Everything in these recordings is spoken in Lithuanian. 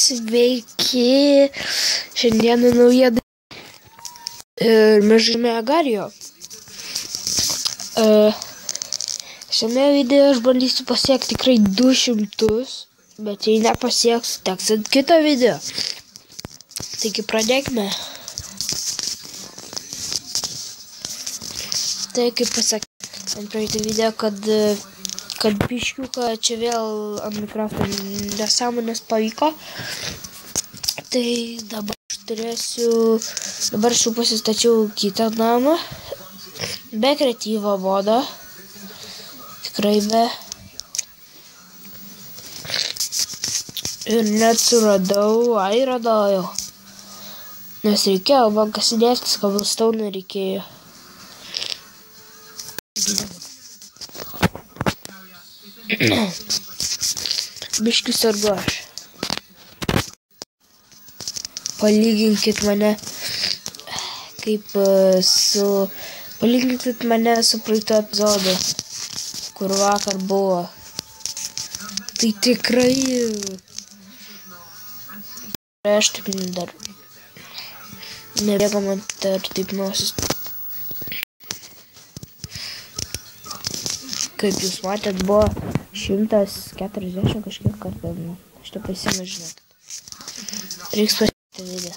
Sveiki, šiandieną nauja ir mes žaidžiame Agario. Šiame video aš bandysiu pasiekti tikrai 200, bet jei nepasieksiu, teks ant kito video. Taigi pradėkime. Tai kaip pasakė ant praeitą video, kad biškiuką čia vėl ant Minecraft'o nesąmonės pavyko. Tai dabar aš turėsiu, dabar aš jau pasistačiau kitą namą, be kreatyvo modo, tikrai be. Ir net suradau, radau jau, nes reikėjo, man kasinėtis, cobblestone reikėjo. Biškių sargu aš. Palyginkit mane palyginkit mane su praeitu epizodu, kur vakar buvo. Tai tikrai aš tik dar nebėga man dar taip nosis. Kaip jūs matėt, buvo 140 kažkiek kartų. Aš to prisimenu, žinot. Reiks pasiekti video.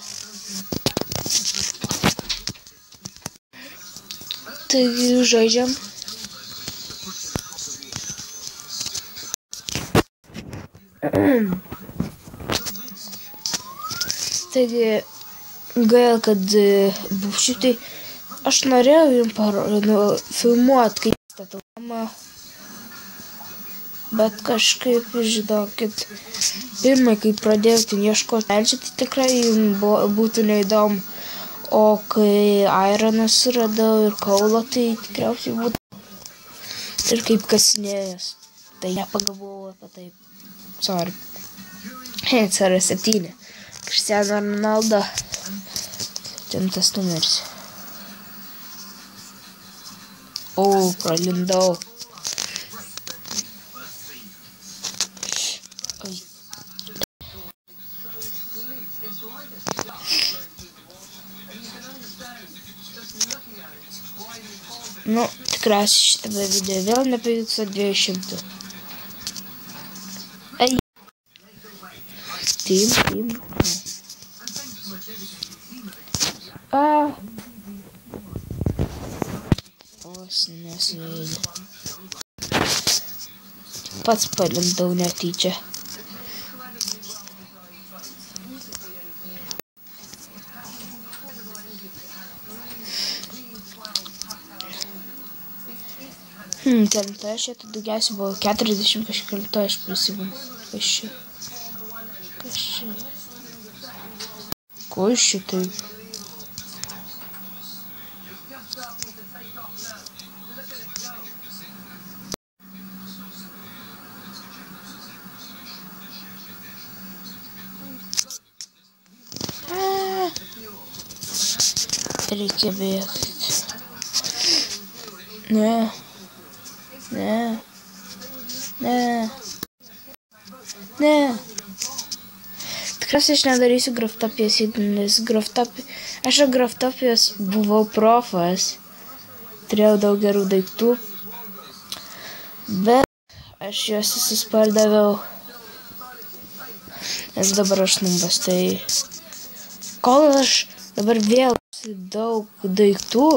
Taigi žaidžiam. Taigi gaila, kad šitai aš norėjau jums filmuoti, kaip statau namą. Bet kažkaip, žinokit, pirmai, kai pradėjau ten ieškoti medžių, tai tikrai būtų neįdomu. O kai ironą suradau ir kaulo, tai tikriausiai būtų. Ir kaip kasinėjęs, tai nepagalvojau apie tai. Sorry. CR7. Cristiano Ronaldo. Ten tas numeris. O, pralindau. Nu, tikriausiai šitame video vėl nepavyks 200. Ai. Team. Nesuėdė. Pats palindau netyčia. Kelintoje šitą daugiausiai buvo 40 kažkelintoje, aš prisimenu. Kas čia? Ko iš šitai? Reikia bėgti. Ne. Tikriausiai aš nedarysiu graftopijos, nes aš graftopijos buvau profas. Turėjau daug gerų daiktų. Bet aš juos visus pardaviau. Nes dabar aš numbas, tai kol aš dabar vėl daug daiktų,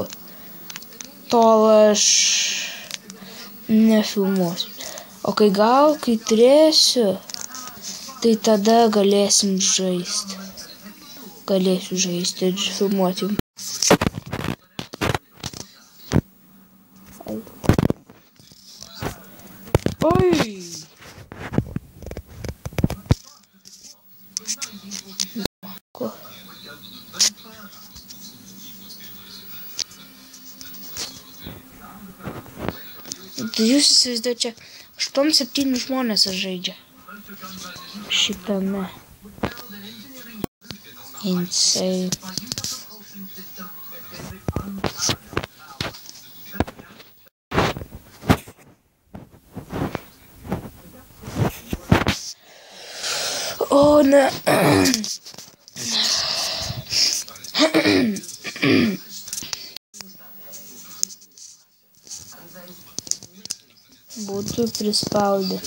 tol aš nefilmuosiu. O kai turėsiu, tai tada galėsim žaisti. Galėsiu žaisti ir filmuoti. Oi! Tai jūs įsivaizduoju, čia 8-7 žmonės žaidžia šitame. Insane. O, ne. Būtų prispaudę.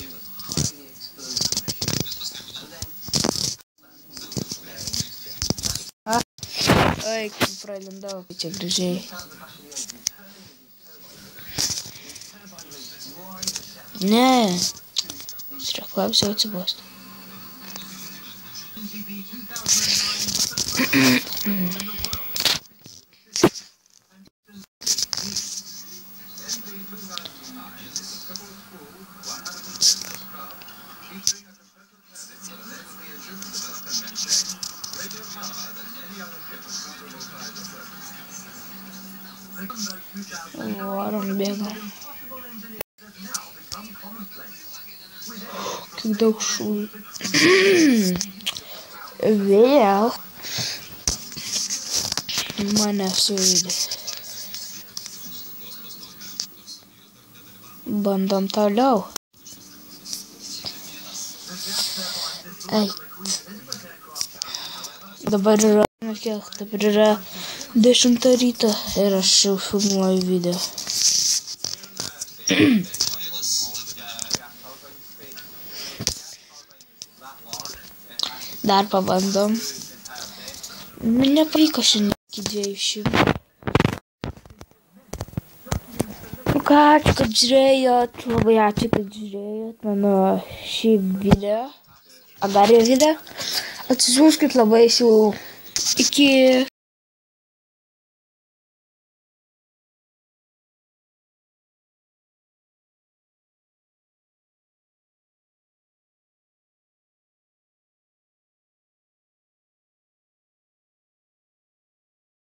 Ai, kaip pralindau, kai čia gražiai. Ne. Reklausiu atsibosti. Varom, bėgam. Kaip daug šūvių. Vėl mane suėdė. Bandom toliau. Eit. Dabar yra 10 ryto ir aš jau filmuoju video. Dar pabandom. Nepavyko šiandien iki 200. Ką, ačiū, kad žiūrėjot. Labai ačiū, kad žiūrėjot mano šį video. Agario video. Atsisiųskit labai, iki